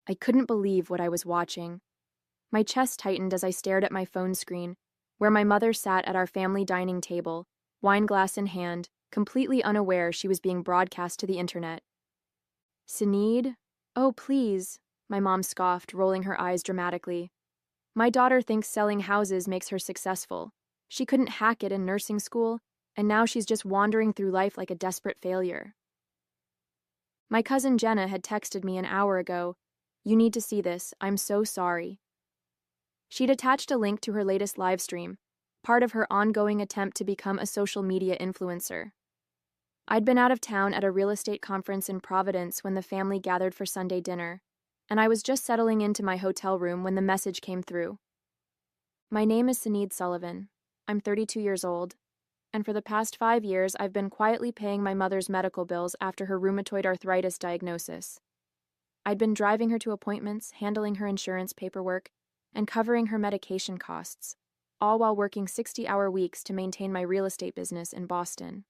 I couldn't believe what I was watching. My chest tightened as I stared at my phone screen, where my mother sat at our family dining table, wine glass in hand, completely unaware she was being broadcast to the internet. Sinead? Oh, please, my mom scoffed, rolling her eyes dramatically. My daughter thinks selling houses makes her successful. She couldn't hack it in nursing school, and now she's just wandering through life like a desperate failure. My cousin Jenna had texted me an hour ago. You need to see this, I'm so sorry. She'd attached a link to her latest livestream, part of her ongoing attempt to become a social media influencer. I'd been out of town at a real estate conference in Providence when the family gathered for Sunday dinner, and I was just settling into my hotel room when the message came through. My name is Sinead Sullivan. I'm 32 years old, and for the past 5 years I've been quietly paying my mother's medical bills after her rheumatoid arthritis diagnosis. I'd been driving her to appointments, handling her insurance paperwork, and covering her medication costs, all while working 60-hour weeks to maintain my real estate business in Boston.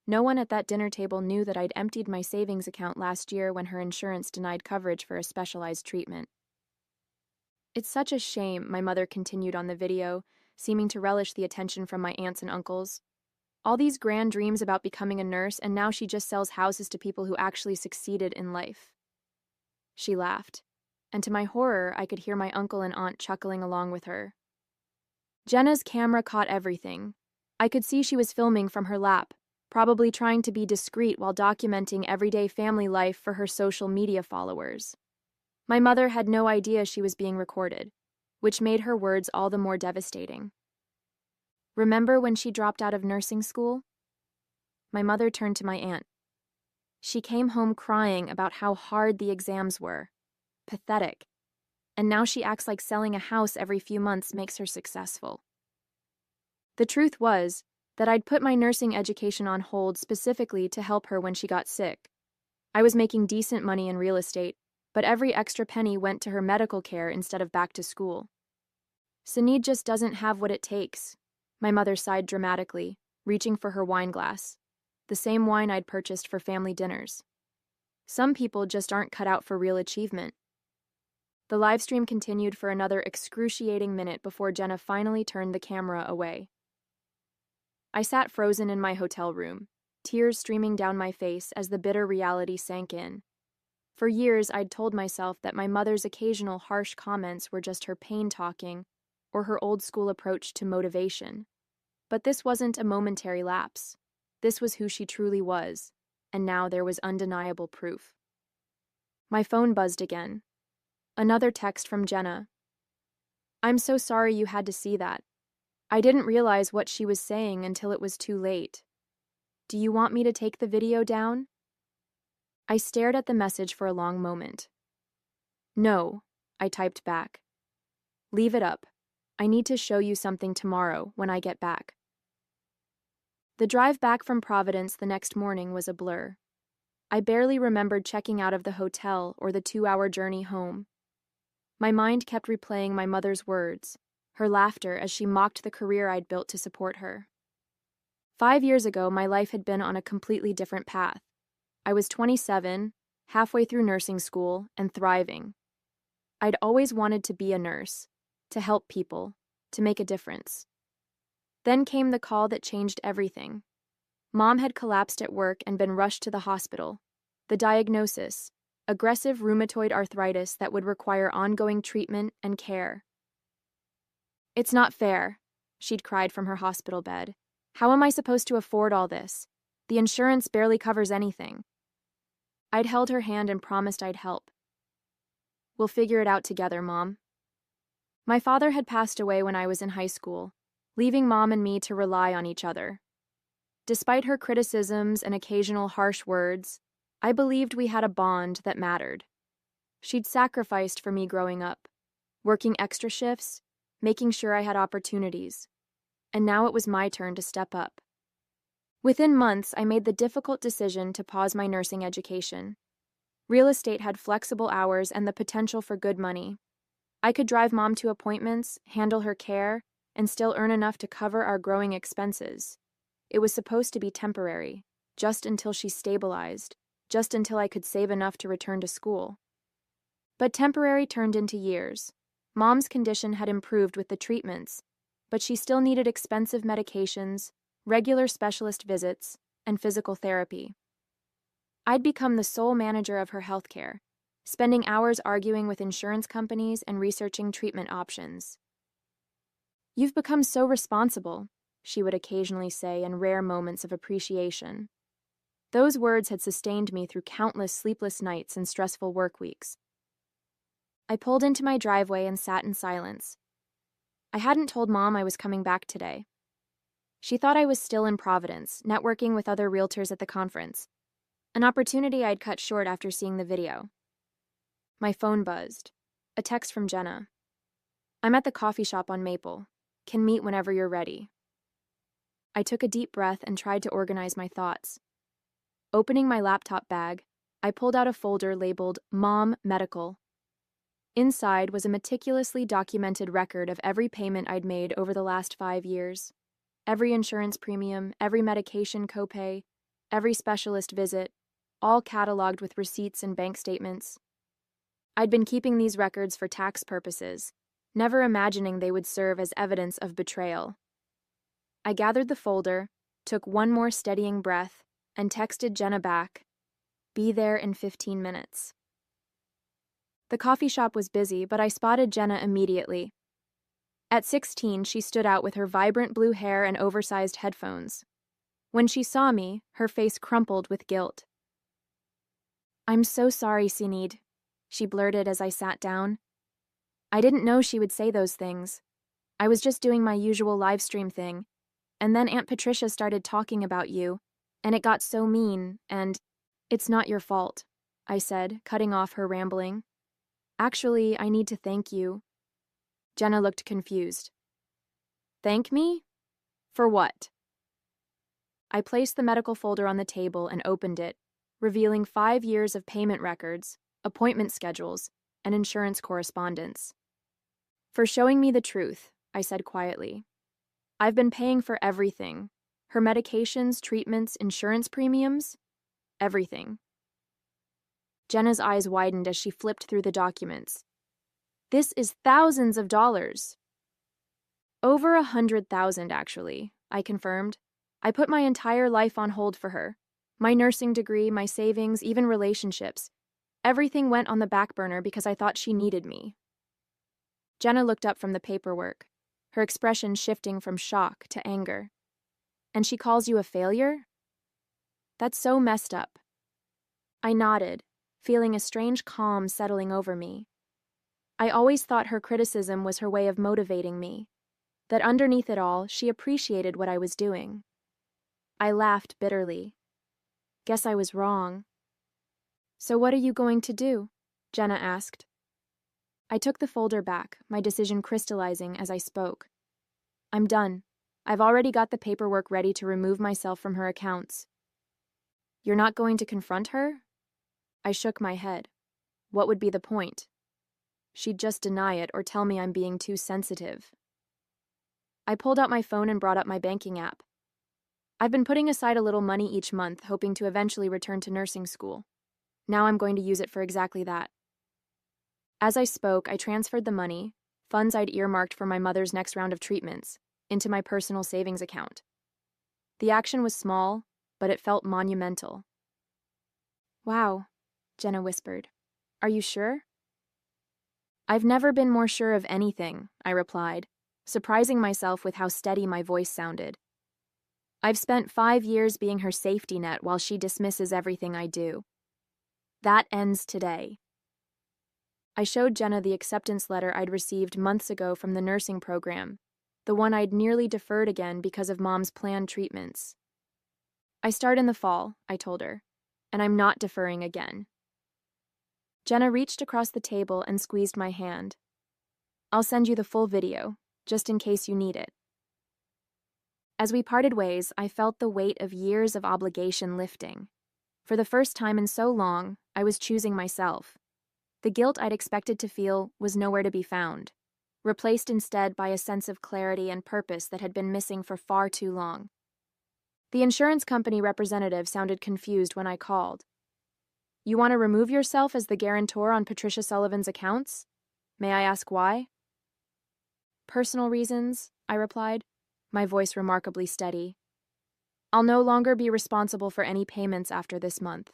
No one at that dinner table knew that I'd emptied my savings account last year when her insurance denied coverage for a specialized treatment. It's such a shame, my mother continued on the video, seeming to relish the attention from my aunts and uncles. All these grand dreams about becoming a nurse, and now she just sells houses to people who actually succeeded in life. She laughed, and to my horror, I could hear my uncle and aunt chuckling along with her. Jenna's camera caught everything. I could see she was filming from her lap, probably trying to be discreet while documenting everyday family life for her social media followers. My mother had no idea she was being recorded, which made her words all the more devastating. Remember when she dropped out of nursing school? My mother turned to my aunt. She came home crying about how hard the exams were. Pathetic. And now she acts like selling a house every few months makes her successful. The truth was that I'd put my nursing education on hold specifically to help her when she got sick. I was making decent money in real estate, but every extra penny went to her medical care instead of back to school. Sinead just doesn't have what it takes. My mother sighed dramatically, reaching for her wine glass, the same wine I'd purchased for family dinners. Some people just aren't cut out for real achievement. The livestream continued for another excruciating minute before Jenna finally turned the camera away. I sat frozen in my hotel room, tears streaming down my face as the bitter reality sank in. For years, I'd told myself that my mother's occasional harsh comments were just her pain talking or her old-school approach to motivation. But this wasn't a momentary lapse. This was who she truly was, and now there was undeniable proof. My phone buzzed again. Another text from Jenna. I'm so sorry you had to see that. I didn't realize what she was saying until it was too late. Do you want me to take the video down? I stared at the message for a long moment. No, I typed back. Leave it up. I need to show you something tomorrow when I get back. The drive back from Providence the next morning was a blur. I barely remembered checking out of the hotel or the 2-hour journey home. My mind kept replaying my mother's words, her laughter as she mocked the career I'd built to support her. 5 years ago, my life had been on a completely different path. I was 27, halfway through nursing school, and thriving. I'd always wanted to be a nurse, to help people, to make a difference. Then came the call that changed everything. Mom had collapsed at work and been rushed to the hospital. The diagnosis, aggressive rheumatoid arthritis that would require ongoing treatment and care. It's not fair, she'd cried from her hospital bed. How am I supposed to afford all this? The insurance barely covers anything. I'd held her hand and promised I'd help. We'll figure it out together, Mom. My father had passed away when I was in high school, leaving Mom and me to rely on each other. Despite her criticisms and occasional harsh words, I believed we had a bond that mattered. She'd sacrificed for me growing up, working extra shifts, making sure I had opportunities. And now it was my turn to step up. Within months, I made the difficult decision to pause my nursing education. Real estate had flexible hours and the potential for good money. I could drive Mom to appointments, handle her care, and still earn enough to cover our growing expenses. It was supposed to be temporary, just until she stabilized, just until I could save enough to return to school. But temporary turned into years. Mom's condition had improved with the treatments, but she still needed expensive medications, regular specialist visits, and physical therapy. I'd become the sole manager of her healthcare, spending hours arguing with insurance companies and researching treatment options. "You've become so responsible," she would occasionally say in rare moments of appreciation. Those words had sustained me through countless sleepless nights and stressful work weeks. I pulled into my driveway and sat in silence. I hadn't told Mom I was coming back today. She thought I was still in Providence, networking with other realtors at the conference, an opportunity I'd cut short after seeing the video. My phone buzzed. A text from Jenna. "I'm at the coffee shop on Maple. Can meet whenever you're ready." I took a deep breath and tried to organize my thoughts. Opening my laptop bag, I pulled out a folder labeled Mom Medical. Inside was a meticulously documented record of every payment I'd made over the last 5 years. Every insurance premium, every medication copay, every specialist visit, all cataloged with receipts and bank statements. I'd been keeping these records for tax purposes, never imagining they would serve as evidence of betrayal. I gathered the folder, took one more steadying breath, and texted Jenna back, "Be there in 15 minutes." The coffee shop was busy, but I spotted Jenna immediately. At 16, she stood out with her vibrant blue hair and oversized headphones. When she saw me, her face crumpled with guilt. "I'm so sorry, Sinead," she blurted as I sat down. "I didn't know she would say those things. I was just doing my usual Livestream thing, and then Aunt Patricia started talking about you, and it got so mean, and it's not your fault," I said, cutting off her rambling. "Actually, I need to thank you." Jenna looked confused. "Thank me? For what?" I placed the medical folder on the table and opened it, revealing 5 years of payment records, appointment schedules, and insurance correspondence. "For showing me the truth," I said quietly. "I've been paying for everything. Her medications, treatments, insurance premiums, everything." Jenna's eyes widened as she flipped through the documents. "This is thousands of dollars." "Over 100,000, actually," I confirmed. "I put my entire life on hold for her. My nursing degree, my savings, even relationships. Everything went on the back burner because I thought she needed me." Jenna looked up from the paperwork, her expression shifting from shock to anger. "And she calls you a failure? That's so messed up." I nodded, feeling a strange calm settling over me. I always thought her criticism was her way of motivating me, that underneath it all, she appreciated what I was doing. I laughed bitterly. Guess I was wrong. "So what are you going to do?" Jenna asked. I took the folder back, my decision crystallizing as I spoke. "I'm done. I've already got the paperwork ready to remove myself from her accounts." "You're not going to confront her?" I shook my head. What would be the point? She'd just deny it or tell me I'm being too sensitive. I pulled out my phone and brought up my banking app. I've been putting aside a little money each month, hoping to eventually return to nursing school. Now I'm going to use it for exactly that. As I spoke, I transferred the money, funds I'd earmarked for my mother's next round of treatments, into my personal savings account. The action was small, but it felt monumental. "Wow," Jenna whispered. "Are you sure?" "I've never been more sure of anything," I replied, surprising myself with how steady my voice sounded. "I've spent 5 years being her safety net while she dismisses everything I do. That ends today." I showed Jenna the acceptance letter I'd received months ago from the nursing program, the one I'd nearly deferred again because of Mom's planned treatments. "I start in the fall," I told her, "and I'm not deferring again." Jenna reached across the table and squeezed my hand. "I'll send you the full video, just in case you need it." As we parted ways, I felt the weight of years of obligation lifting. For the first time in so long, I was choosing myself. The guilt I'd expected to feel was nowhere to be found, replaced instead by a sense of clarity and purpose that had been missing for far too long. The insurance company representative sounded confused when I called. You want to remove yourself as the guarantor on Patricia Sullivan's accounts? May I ask why? Personal reasons, I replied, my voice remarkably steady. I'll no longer be responsible for any payments after this month.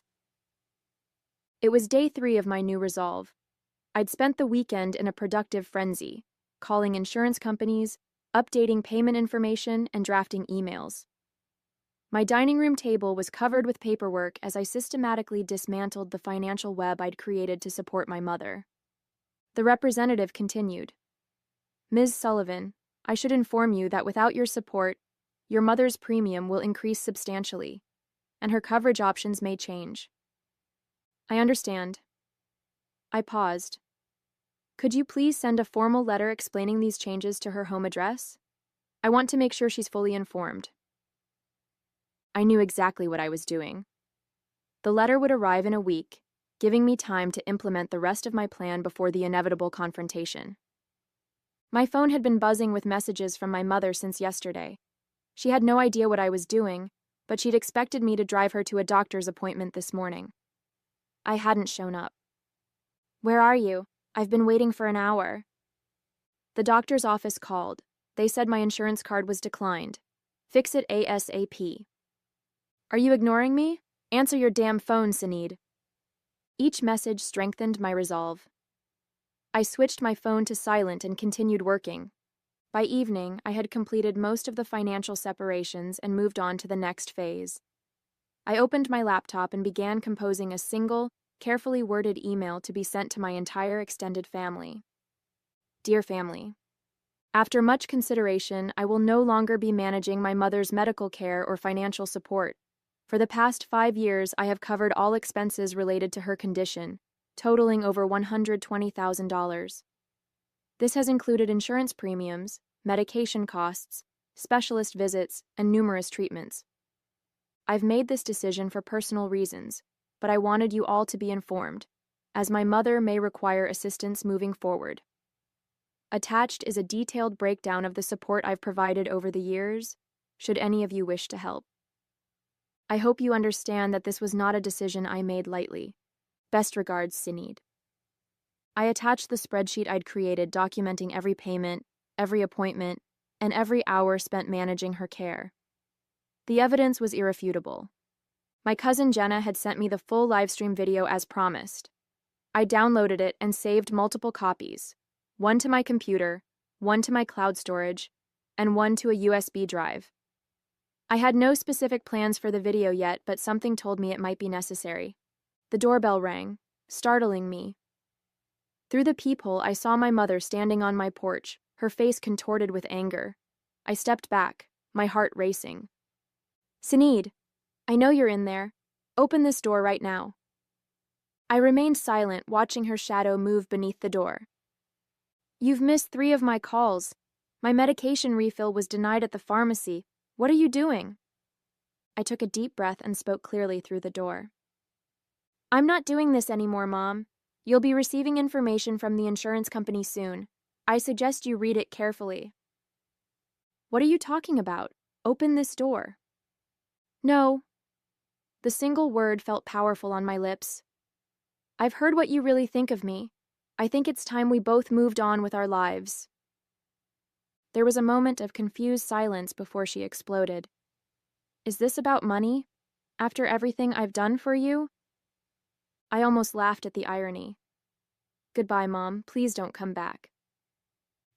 It was day 3 of my new resolve. I'd spent the weekend in a productive frenzy, calling insurance companies, updating payment information, and drafting emails. My dining room table was covered with paperwork as I systematically dismantled the financial web I'd created to support my mother. The representative continued. Ms. Sullivan, I should inform you that without your support, your mother's premium will increase substantially, and her coverage options may change. I understand. I paused. Could you please send a formal letter explaining these changes to her home address? I want to make sure she's fully informed. I knew exactly what I was doing. The letter would arrive in a week, giving me time to implement the rest of my plan before the inevitable confrontation. My phone had been buzzing with messages from my mother since yesterday. She had no idea what I was doing, but she'd expected me to drive her to a doctor's appointment this morning. I hadn't shown up. Where are you? I've been waiting for an hour. The doctor's office called. They said my insurance card was declined. Fix it ASAP. Are you ignoring me? Answer your damn phone, Sinead. Each message strengthened my resolve. I switched my phone to silent and continued working. By evening, I had completed most of the financial separations and moved on to the next phase. I opened my laptop and began composing a single, carefully worded email to be sent to my entire extended family. Dear family, after much consideration, I will no longer be managing my mother's medical care or financial support. For the past 5 years, I have covered all expenses related to her condition, totaling over $120,000. This has included insurance premiums, medication costs, specialist visits, and numerous treatments. I've made this decision for personal reasons, but I wanted you all to be informed, as my mother may require assistance moving forward. Attached is a detailed breakdown of the support I've provided over the years, should any of you wish to help. I hope you understand that this was not a decision I made lightly. Best regards, Sinead. I attached the spreadsheet I'd created documenting every payment, every appointment, and every hour spent managing her care. The evidence was irrefutable. My cousin Jenna had sent me the full livestream video as promised. I downloaded it and saved multiple copies, one to my computer, one to my cloud storage, and one to a USB drive. I had no specific plans for the video yet, but something told me it might be necessary. The doorbell rang, startling me. Through the peephole, I saw my mother standing on my porch, her face contorted with anger. I stepped back, my heart racing. Sinead, I know you're in there. Open this door right now. I remained silent, watching her shadow move beneath the door. You've missed 3 of my calls. My medication refill was denied at the pharmacy. What are you doing? I took a deep breath and spoke clearly through the door. I'm not doing this anymore, Mom. You'll be receiving information from the insurance company soon. I suggest you read it carefully. What are you talking about? Open this door. No. The single word felt powerful on my lips. I've heard what you really think of me. I think it's time we both moved on with our lives. There was a moment of confused silence before she exploded. Is this about money? After everything I've done for you? I almost laughed at the irony. Goodbye, Mom. Please don't come back.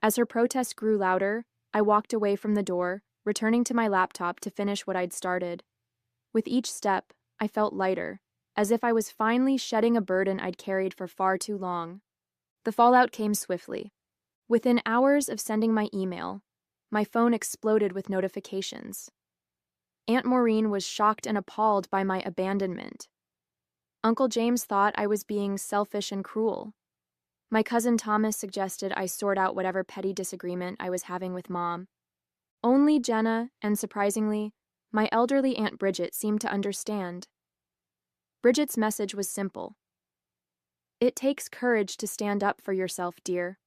As her protest grew louder, I walked away from the door, returning to my laptop to finish what I'd started. With each step, I felt lighter, as if I was finally shedding a burden I'd carried for far too long. The fallout came swiftly. Within hours of sending my email, my phone exploded with notifications. Aunt Maureen was shocked and appalled by my abandonment. Uncle James thought I was being selfish and cruel. My cousin Thomas suggested I sort out whatever petty disagreement I was having with Mom. Only Jenna, and surprisingly, my elderly Aunt Bridget seemed to understand. Bridget's message was simple. It takes courage to stand up for yourself, dear.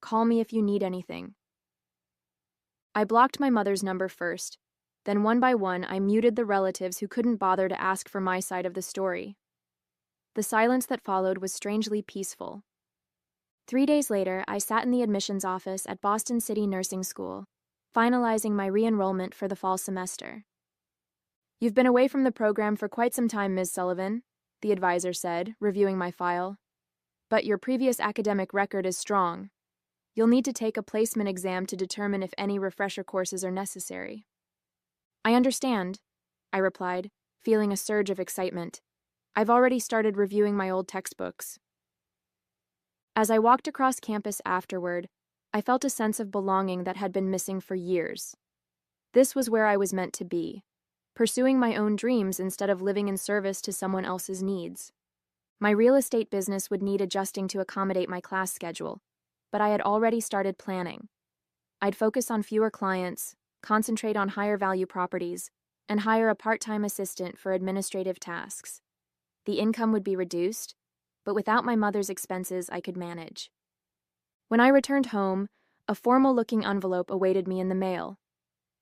Call me if you need anything. I blocked my mother's number first, then one by one I muted the relatives who couldn't bother to ask for my side of the story. The silence that followed was strangely peaceful. 3 days later, I sat in the admissions office at Boston City Nursing School, finalizing my re-enrollment for the fall semester. "You've been away from the program for quite some time, Ms. Sullivan," the advisor said, reviewing my file. "But your previous academic record is strong. You'll need to take a placement exam to determine if any refresher courses are necessary." "I understand," I replied, feeling a surge of excitement. "I've already started reviewing my old textbooks." As I walked across campus afterward, I felt a sense of belonging that had been missing for years. This was where I was meant to be, pursuing my own dreams instead of living in service to someone else's needs. My real estate business would need adjusting to accommodate my class schedule, but I had already started planning. I'd focus on fewer clients, concentrate on higher value properties, and hire a part-time assistant for administrative tasks. The income would be reduced, but without my mother's expenses, I could manage. When I returned home, a formal-looking envelope awaited me in the mail.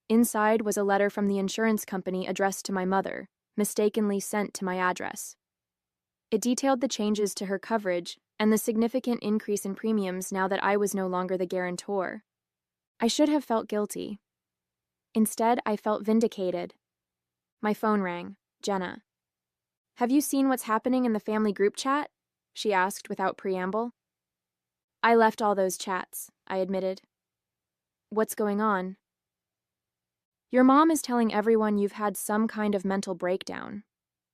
Inside was a letter from the insurance company addressed to my mother, mistakenly sent to my address. It detailed the changes to her coverage and the significant increase in premiums now that I was no longer the guarantor. I should have felt guilty. Instead, I felt vindicated. My phone rang. Jenna. "Have you seen what's happening in the family group chat?" she asked without preamble. "I left all those chats," I admitted. "What's going on?" "Your mom is telling everyone you've had some kind of mental breakdown.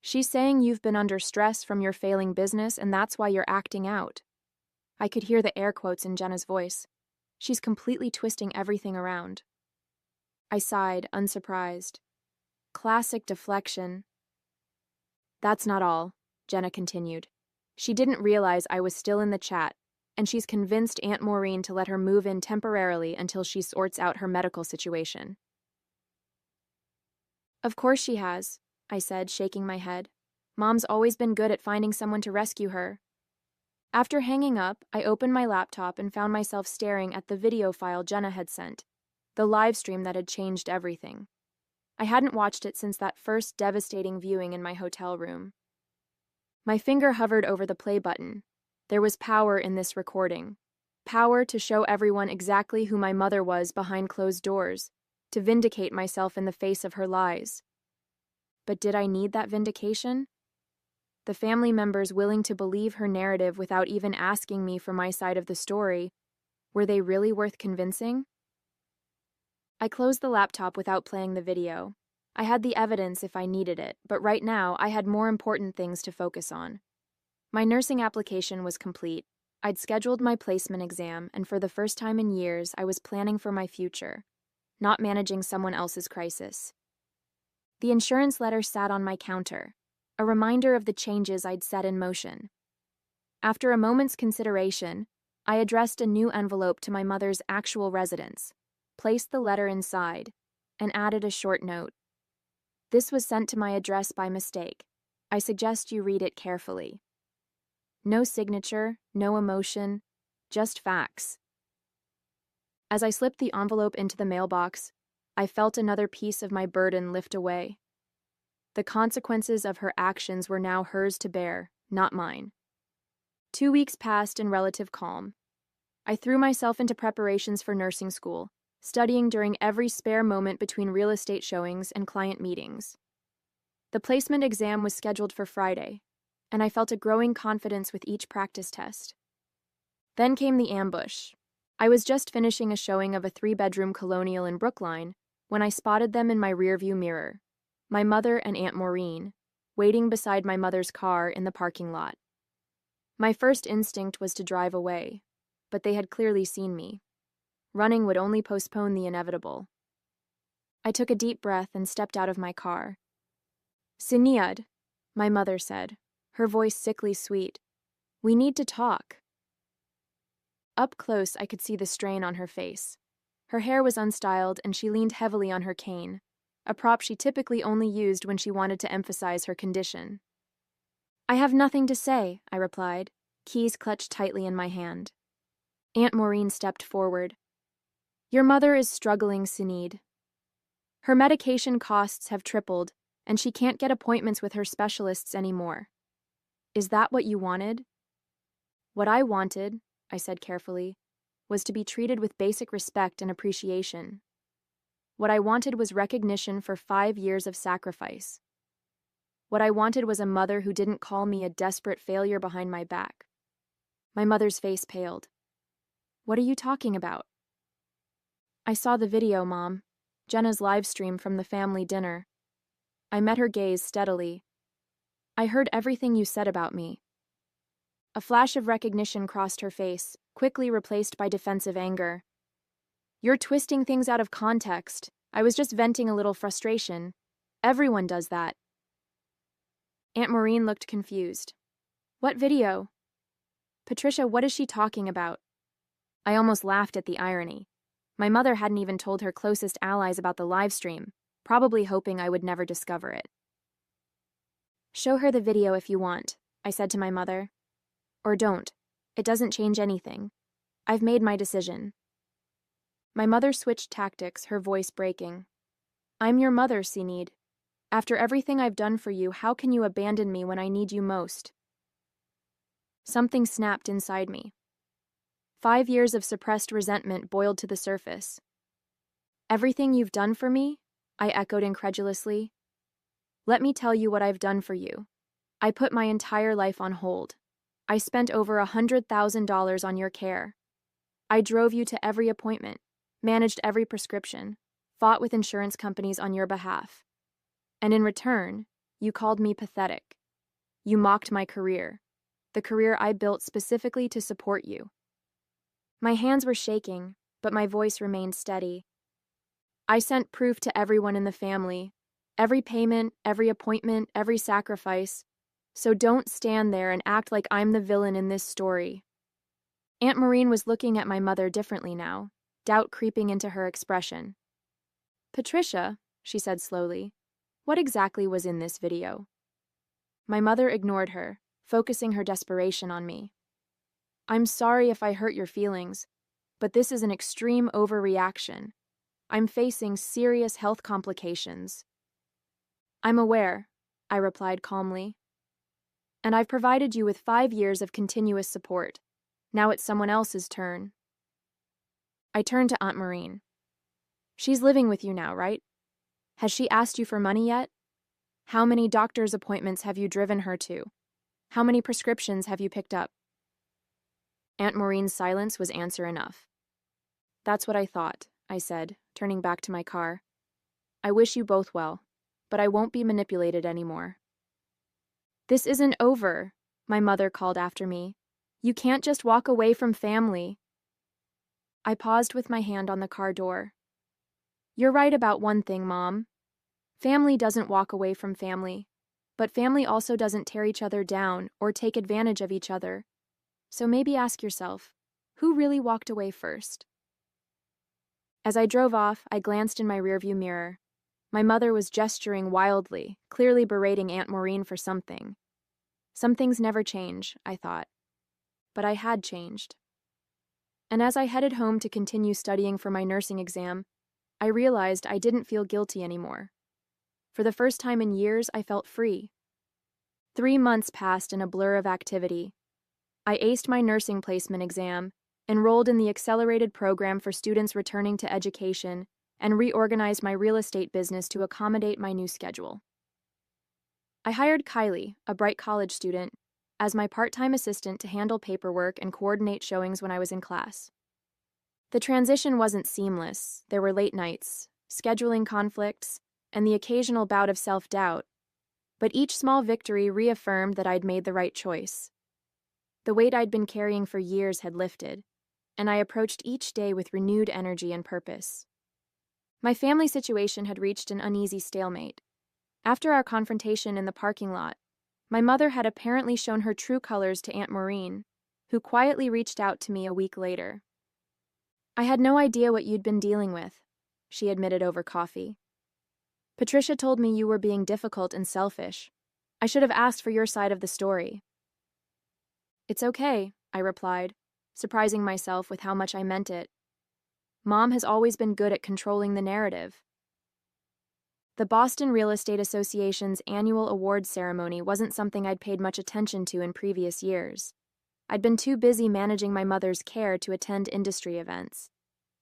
She's saying you've been under stress from your failing business and that's why you're acting out." I could hear the air quotes in Jenna's voice. She's completely twisting everything around. I sighed, unsurprised. Classic deflection. "That's not all," Jenna continued. "She didn't realize I was still in the chat, and she's convinced Aunt Maureen to let her move in temporarily until she sorts out her medical situation." "Of course she has," I said, shaking my head. "Mom's always been good at finding someone to rescue her." After hanging up, I opened my laptop and found myself staring at the video file Jenna had sent, the live stream that had changed everything. I hadn't watched it since that first devastating viewing in my hotel room. My finger hovered over the play button. There was power in this recording. Power to show everyone exactly who my mother was behind closed doors, to vindicate myself in the face of her lies. But did I need that vindication? The family members willing to believe her narrative without even asking me for my side of the story, were they really worth convincing? I closed the laptop without playing the video. I had the evidence if I needed it, but right now I had more important things to focus on. My nursing application was complete. I'd scheduled my placement exam, and for the first time in years, I was planning for my future, not managing someone else's crisis. The insurance letter sat on my counter, a reminder of the changes I'd set in motion. After a moment's consideration, I addressed a new envelope to my mother's actual residence, placed the letter inside, and added a short note. "This was sent to my address by mistake. I suggest you read it carefully." No signature, no emotion, just facts. As I slipped the envelope into the mailbox, I felt another piece of my burden lift away. The consequences of her actions were now hers to bear, not mine. 2 weeks passed in relative calm. I threw myself into preparations for nursing school, studying during every spare moment between real estate showings and client meetings. The placement exam was scheduled for Friday, and I felt a growing confidence with each practice test. Then came the ambush. I was just finishing a showing of a 3-bedroom colonial in Brookline when I spotted them in my rearview mirror, my mother and Aunt Maureen, waiting beside my mother's car in the parking lot. My first instinct was to drive away, but they had clearly seen me. Running would only postpone the inevitable. I took a deep breath and stepped out of my car. "Sinead," my mother said, her voice sickly sweet. "We need to talk." Up close, I could see the strain on her face. Her hair was unstyled, and she leaned heavily on her cane, a prop she typically only used when she wanted to emphasize her condition. "I have nothing to say," I replied, keys clutched tightly in my hand. Aunt Maureen stepped forward. "Your mother is struggling, Sinead. Her medication costs have tripled, and she can't get appointments with her specialists anymore. Is that what you wanted? What I wanted, I said carefully, was to be treated with basic respect and appreciation. What I wanted was recognition for 5 years of sacrifice. What I wanted was a mother who didn't call me a desperate failure behind my back. My mother's face paled. What are you talking about? I saw the video, Mom. Jenna's live stream from the family dinner. I met her gaze steadily. I heard everything you said about me. A flash of recognition crossed her face, quickly replaced by defensive anger. You're twisting things out of context. I was just venting a little frustration. Everyone does that. Aunt Maureen looked confused. What video? Patricia, what is she talking about? I almost laughed at the irony. My mother hadn't even told her closest allies about the live stream, probably hoping I would never discover it. Show her the video if you want, I said to my mother. Or don't. It doesn't change anything. I've made my decision. My mother switched tactics, her voice breaking. I'm your mother, Sinead. After everything I've done for you, how can you abandon me when I need you most? Something snapped inside me. 5 years of suppressed resentment boiled to the surface. Everything you've done for me? I echoed incredulously. Let me tell you what I've done for you. I put my entire life on hold. I spent over $100,000 on your care. I drove you to every appointment, managed every prescription, fought with insurance companies on your behalf. And in return, you called me pathetic. You mocked my career, the career I built specifically to support you. My hands were shaking, but my voice remained steady. I sent proof to everyone in the family, every payment, every appointment, every sacrifice. So don't stand there and act like I'm the villain in this story. Aunt Maureen was looking at my mother differently now, doubt creeping into her expression. Patricia, she said slowly, what exactly was in this video? My mother ignored her, focusing her desperation on me. I'm sorry if I hurt your feelings, but this is an extreme overreaction. I'm facing serious health complications. I'm aware, I replied calmly. And I've provided you with 5 years of continuous support. Now it's someone else's turn. I turned to Aunt Maureen. She's living with you now, right? Has she asked you for money yet? How many doctor's appointments have you driven her to? How many prescriptions have you picked up? Aunt Maureen's silence was answer enough. That's what I thought, I said, turning back to my car. I wish you both well, but I won't be manipulated anymore. This isn't over, my mother called after me. You can't just walk away from family. I paused with my hand on the car door. You're right about one thing, Mom. Family doesn't walk away from family, but family also doesn't tear each other down or take advantage of each other. So maybe ask yourself, who really walked away first? As I drove off, I glanced in my rearview mirror. My mother was gesturing wildly, clearly berating Aunt Maureen for something. Some things never change, I thought. But I had changed. And as I headed home to continue studying for my nursing exam, I realized I didn't feel guilty anymore. For the first time in years, I felt free. 3 months passed in a blur of activity. I aced my nursing placement exam, enrolled in the accelerated program for students returning to education, and reorganized my real estate business to accommodate my new schedule. I hired Kylie, a bright college student, as my part-time assistant to handle paperwork and coordinate showings when I was in class. The transition wasn't seamless. There were late nights, scheduling conflicts, and the occasional bout of self-doubt, but each small victory reaffirmed that I'd made the right choice. The weight I'd been carrying for years had lifted, and I approached each day with renewed energy and purpose. My family situation had reached an uneasy stalemate. After our confrontation in the parking lot, my mother had apparently shown her true colors to Aunt Maureen, who quietly reached out to me a week later. I had no idea what you'd been dealing with, she admitted over coffee. Patricia told me you were being difficult and selfish. I should have asked for your side of the story. It's okay, I replied, surprising myself with how much I meant it. Mom has always been good at controlling the narrative. The Boston Real Estate Association's annual awards ceremony wasn't something I'd paid much attention to in previous years. I'd been too busy managing my mother's care to attend industry events.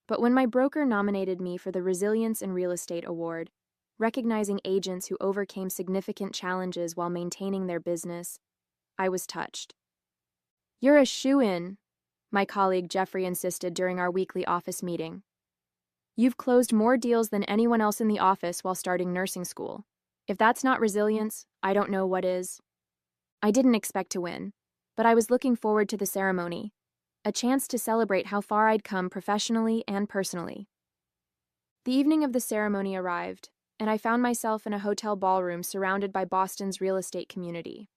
But when my broker nominated me for the Resilience in Real Estate Award, recognizing agents who overcame significant challenges while maintaining their business, I was touched. "You're a shoo-in," my colleague Jeffrey insisted during our weekly office meeting. "You've closed more deals than anyone else in the office while starting nursing school. If that's not resilience, I don't know what is." I didn't expect to win, but I was looking forward to the ceremony, a chance to celebrate how far I'd come professionally and personally. The evening of the ceremony arrived, and I found myself in a hotel ballroom surrounded by Boston's real estate community.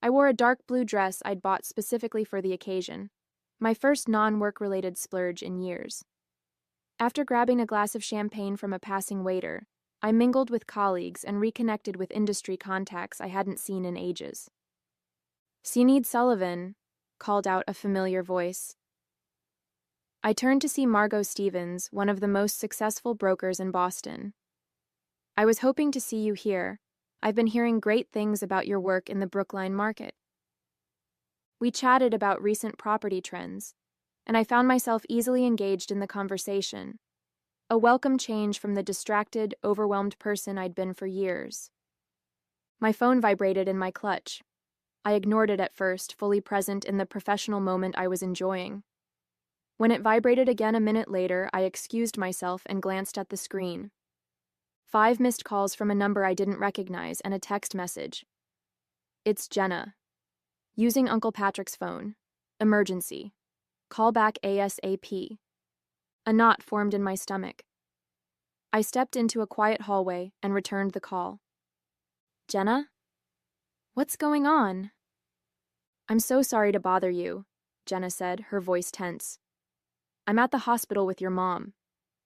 I wore a dark blue dress I'd bought specifically for the occasion, my first non-work-related splurge in years. After grabbing a glass of champagne from a passing waiter, I mingled with colleagues and reconnected with industry contacts I hadn't seen in ages. "Sinead Sullivan," called out a familiar voice. I turned to see Margot Stevens, one of the most successful brokers in Boston. "I was hoping to see you here. I've been hearing great things about your work in the Brookline market." We chatted about recent property trends, and I found myself easily engaged in the conversation, a welcome change from the distracted, overwhelmed person I'd been for years. My phone vibrated in my clutch. I ignored it at first, fully present in the professional moment I was enjoying. When it vibrated again a minute later, I excused myself and glanced at the screen. 5 missed calls from a number I didn't recognize and a text message. "It's Jenna. Using Uncle Patrick's phone. Emergency. Call back ASAP." A knot formed in my stomach. I stepped into a quiet hallway and returned the call. "Jenna? What's going on?" "I'm so sorry to bother you," Jenna said, her voice tense. "I'm at the hospital with your mom.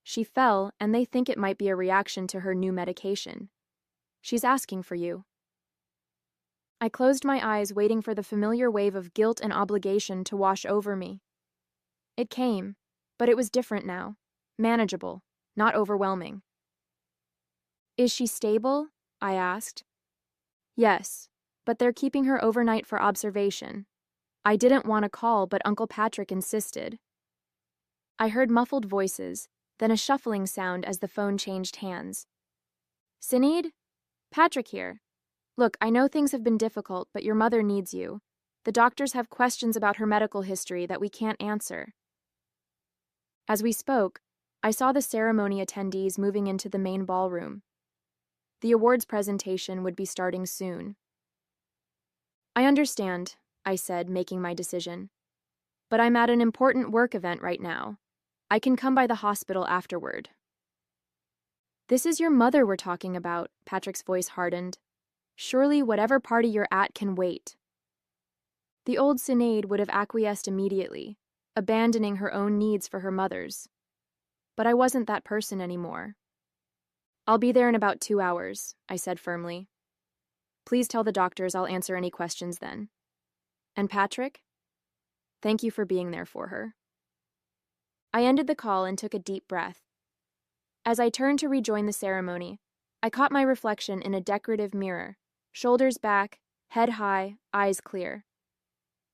She fell, and they think it might be a reaction to her new medication. She's asking for you." I closed my eyes, waiting for the familiar wave of guilt and obligation to wash over me. It came, but it was different now. Manageable, not overwhelming. "Is she stable?" I asked. "Yes, but they're keeping her overnight for observation. I didn't want to call, but Uncle Patrick insisted." I heard muffled voices, then a shuffling sound as the phone changed hands. "Sinead? Patrick here. Look, I know things have been difficult, but your mother needs you. The doctors have questions about her medical history that we can't answer." As we spoke, I saw the ceremony attendees moving into the main ballroom. The awards presentation would be starting soon. "I understand," I said, making my decision. "But I'm at an important work event right now. I can come by the hospital afterward." "This is your mother we're talking about," Patrick's voice hardened. "Surely whatever party you're at can wait." The old Sinead would have acquiesced immediately, abandoning her own needs for her mother's. But I wasn't that person anymore. "I'll be there in about 2 hours," I said firmly. "Please tell the doctors I'll answer any questions then. And Patrick? Thank you for being there for her." I ended the call and took a deep breath. As I turned to rejoin the ceremony, I caught my reflection in a decorative mirror, shoulders back, head high, eyes clear.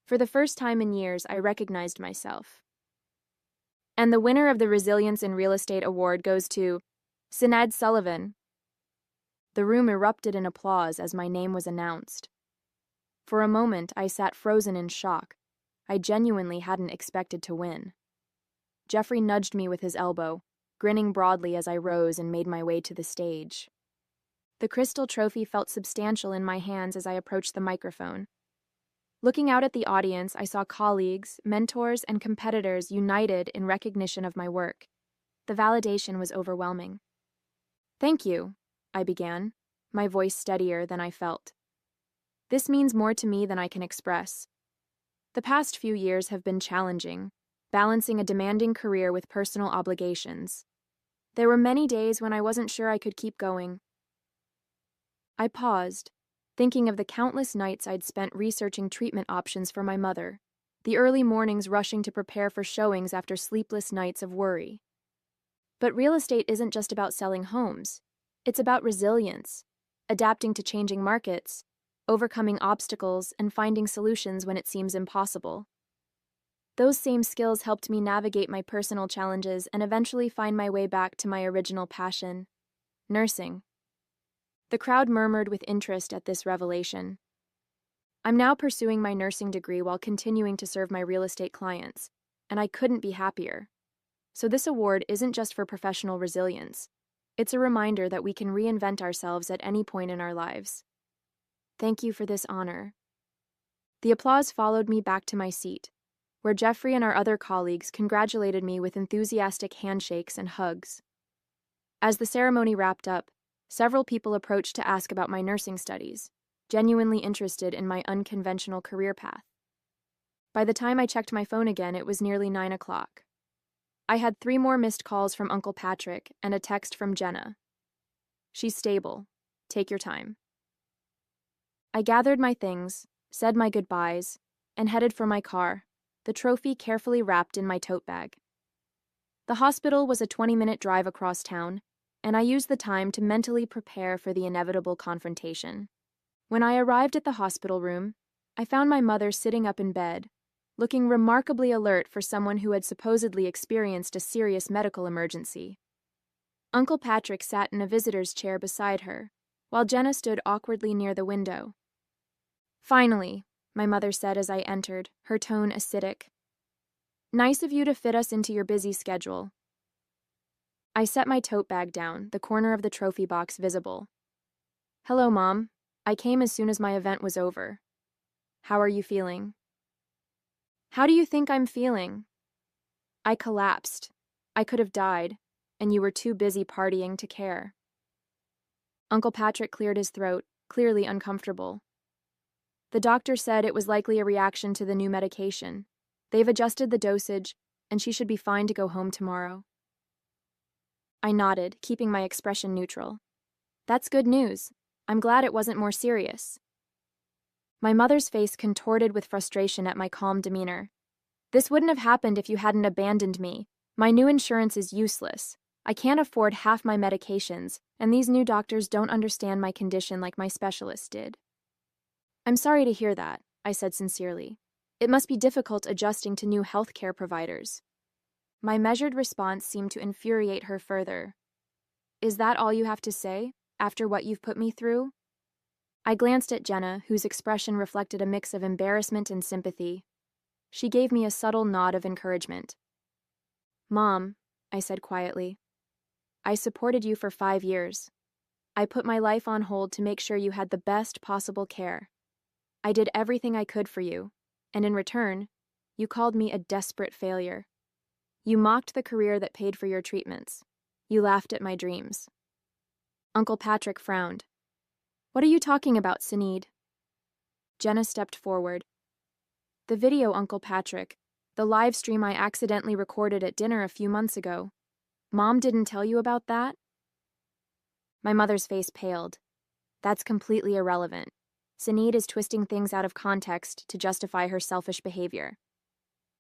For the first time in years, I recognized myself. "And the winner of the Resilience in Real Estate Award goes to Sinead Sullivan." The room erupted in applause as my name was announced. For a moment, I sat frozen in shock. I genuinely hadn't expected to win. Jeffrey nudged me with his elbow, grinning broadly as I rose and made my way to the stage. The crystal trophy felt substantial in my hands as I approached the microphone. Looking out at the audience, I saw colleagues, mentors, and competitors united in recognition of my work. The validation was overwhelming. "Thank you," I began, my voice steadier than I felt. "This means more to me than I can express. The past few years have been challenging, balancing a demanding career with personal obligations. There were many days when I wasn't sure I could keep going." I paused, thinking of the countless nights I'd spent researching treatment options for my mother, the early mornings rushing to prepare for showings after sleepless nights of worry. But real estate isn't just about selling homes. It's about resilience, adapting to changing markets, overcoming obstacles, and finding solutions when it seems impossible. Those same skills helped me navigate my personal challenges and eventually find my way back to my original passion, nursing. The crowd murmured with interest at this revelation. I'm now pursuing my nursing degree while continuing to serve my real estate clients, and I couldn't be happier. So this award isn't just for professional resilience. It's a reminder that we can reinvent ourselves at any point in our lives. Thank you for this honor. The applause followed me back to my seat, where Jeffrey and our other colleagues congratulated me with enthusiastic handshakes and hugs. As the ceremony wrapped up, several people approached to ask about my nursing studies, genuinely interested in my unconventional career path. By the time I checked my phone again, it was nearly 9 o'clock. I had 3 more missed calls from Uncle Patrick and a text from Jenna. She's stable. Take your time. I gathered my things, said my goodbyes, and headed for my car, the trophy carefully wrapped in my tote bag. The hospital was a 20-minute drive across town, and I used the time to mentally prepare for the inevitable confrontation. When I arrived at the hospital room, I found my mother sitting up in bed, looking remarkably alert for someone who had supposedly experienced a serious medical emergency. Uncle Patrick sat in a visitor's chair beside her, while Jenna stood awkwardly near the window. Finally, my mother said as I entered, her tone acidic. Nice of you to fit us into your busy schedule. I set my tote bag down, the corner of the trophy box visible. Hello, Mom. I came as soon as my event was over. How are you feeling? How do you think I'm feeling? I collapsed. I could have died, and you were too busy partying to care. Uncle Patrick cleared his throat, clearly uncomfortable. The doctor said it was likely a reaction to the new medication. They've adjusted the dosage, and she should be fine to go home tomorrow. I nodded, keeping my expression neutral. That's good news. I'm glad it wasn't more serious. My mother's face contorted with frustration at my calm demeanor. This wouldn't have happened if you hadn't abandoned me. My new insurance is useless. I can't afford half my medications, and these new doctors don't understand my condition like my specialist did. I'm sorry to hear that, I said sincerely. It must be difficult adjusting to new healthcare providers. My measured response seemed to infuriate her further. Is that all you have to say, after what you've put me through? I glanced at Jenna, whose expression reflected a mix of embarrassment and sympathy. She gave me a subtle nod of encouragement. Mom, I said quietly, I supported you for 5 years. I put my life on hold to make sure you had the best possible care. I did everything I could for you, and in return, you called me a desperate failure. You mocked the career that paid for your treatments. You laughed at my dreams. Uncle Patrick frowned. What are you talking about, Sinead? Jenna stepped forward. The video, Uncle Patrick. The live stream I accidentally recorded at dinner a few months ago. Mom didn't tell you about that? My mother's face paled. That's completely irrelevant. Sinead is twisting things out of context to justify her selfish behavior.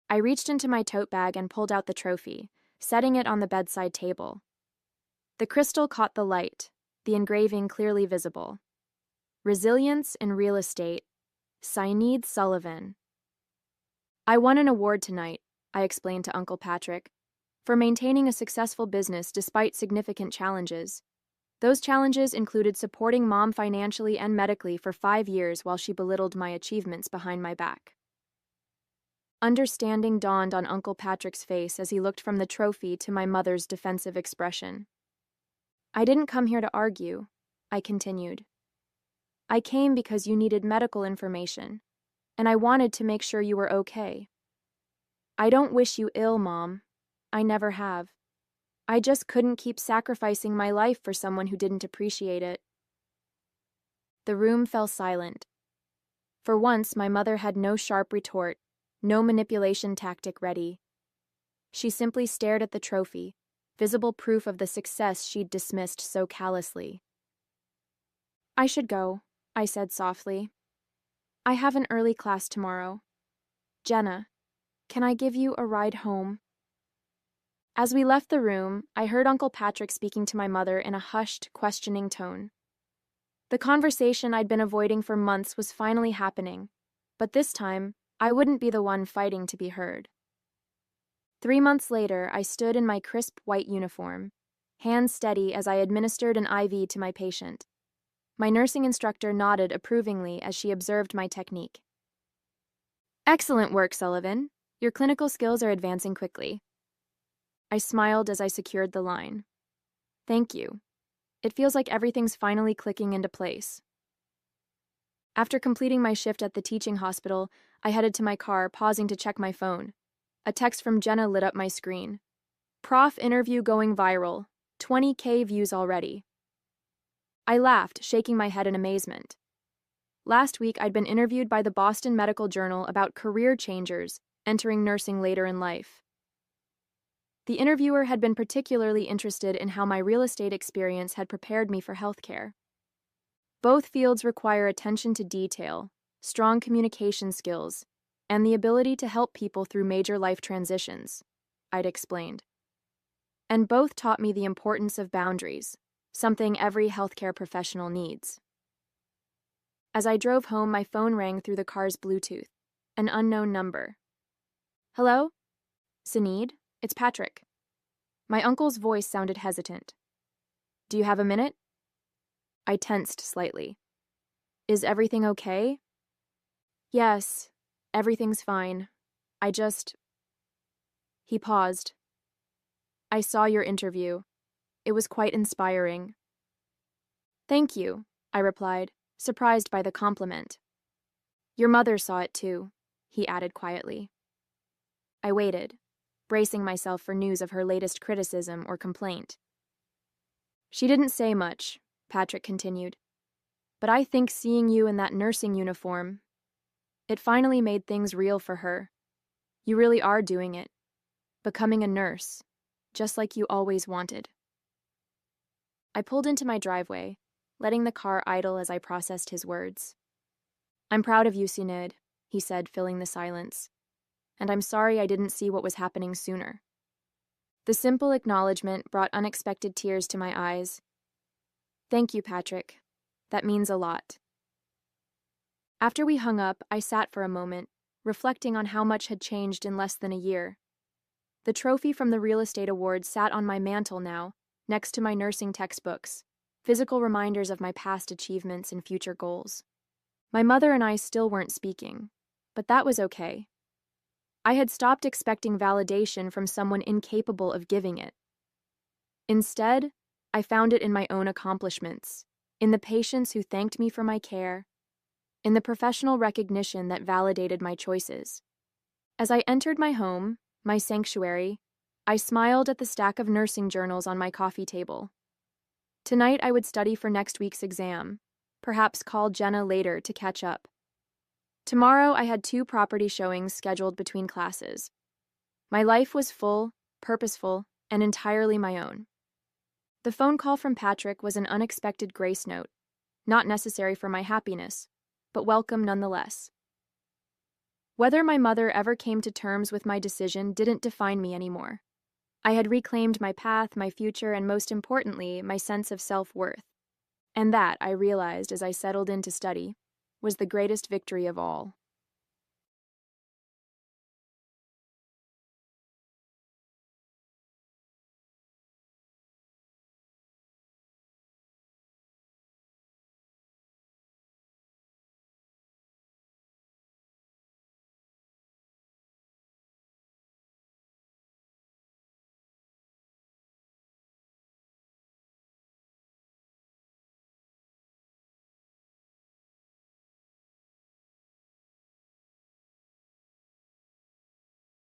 I reached into my tote bag and pulled out the trophy, setting it on the bedside table. The crystal caught the light, the engraving clearly visible. Resilience in Real Estate, Sinead Sullivan. I won an award tonight, I explained to Uncle Patrick, for maintaining a successful business despite significant challenges. Those challenges included supporting Mom financially and medically for 5 years while she belittled my achievements behind my back. Understanding dawned on Uncle Patrick's face as he looked from the trophy to my mother's defensive expression. I didn't come here to argue, I continued. I came because you needed medical information, and I wanted to make sure you were okay. I don't wish you ill, Mom. I never have. I just couldn't keep sacrificing my life for someone who didn't appreciate it. The room fell silent. For once, my mother had no sharp retort, no manipulation tactic ready. She simply stared at the trophy, visible proof of the success she'd dismissed so callously. I should go, I said softly. I have an early class tomorrow. Jenna, can I give you a ride home? As we left the room, I heard Uncle Patrick speaking to my mother in a hushed, questioning tone. The conversation I'd been avoiding for months was finally happening, but this time, I wouldn't be the one fighting to be heard. 3 months later, I stood in my crisp white uniform, hands steady as I administered an IV to my patient. My nursing instructor nodded approvingly as she observed my technique. "Excellent work, Sullivan. Your clinical skills are advancing quickly." I smiled as I secured the line. "Thank you. It feels like everything's finally clicking into place." After completing my shift at the teaching hospital, I headed to my car, pausing to check my phone. A text from Jenna lit up my screen. "Prof interview going viral. 20K views already." I laughed, shaking my head in amazement. Last week, I'd been interviewed by the Boston Medical Journal about career changers entering nursing later in life. The interviewer had been particularly interested in how my real estate experience had prepared me for healthcare. Both fields require attention to detail, strong communication skills, and the ability to help people through major life transitions, I'd explained. And both taught me the importance of boundaries, something every healthcare professional needs. As I drove home, my phone rang through the car's Bluetooth, an unknown number. "Hello? Sinead? It's Patrick." My uncle's voice sounded hesitant. "Do you have a minute?" I tensed slightly. "Is everything okay?" "Yes, everything's fine. I just..." He paused. "I saw your interview. It was quite inspiring." "Thank you," I replied, surprised by the compliment. "Your mother saw it too," he added quietly. I waited, bracing myself for news of her latest criticism or complaint. "She didn't say much," Patrick continued, "but I think seeing you in that nursing uniform, it finally made things real for her. You really are doing it, becoming a nurse, just like you always wanted." I pulled into my driveway, letting the car idle as I processed his words. "I'm proud of you, Sinead," he said, filling the silence. "And I'm sorry I didn't see what was happening sooner." The simple acknowledgement brought unexpected tears to my eyes. "Thank you, Patrick. That means a lot." After we hung up, I sat for a moment, reflecting on how much had changed in less than a year. The trophy from the real estate award sat on my mantle now, next to my nursing textbooks, physical reminders of my past achievements and future goals. My mother and I still weren't speaking, but that was okay. I had stopped expecting validation from someone incapable of giving it. Instead, I found it in my own accomplishments, in the patients who thanked me for my care, in the professional recognition that validated my choices. As I entered my home, my sanctuary, I smiled at the stack of nursing journals on my coffee table. Tonight I would study for next week's exam, perhaps call Jenna later to catch up. Tomorrow I had 2 property showings scheduled between classes. My life was full, purposeful, and entirely my own. The phone call from Patrick was an unexpected grace note, not necessary for my happiness, but welcome nonetheless. Whether my mother ever came to terms with my decision didn't define me anymore. I had reclaimed my path, my future, and most importantly, my sense of self-worth. And that, I realized as I settled in to study, was the greatest victory of all.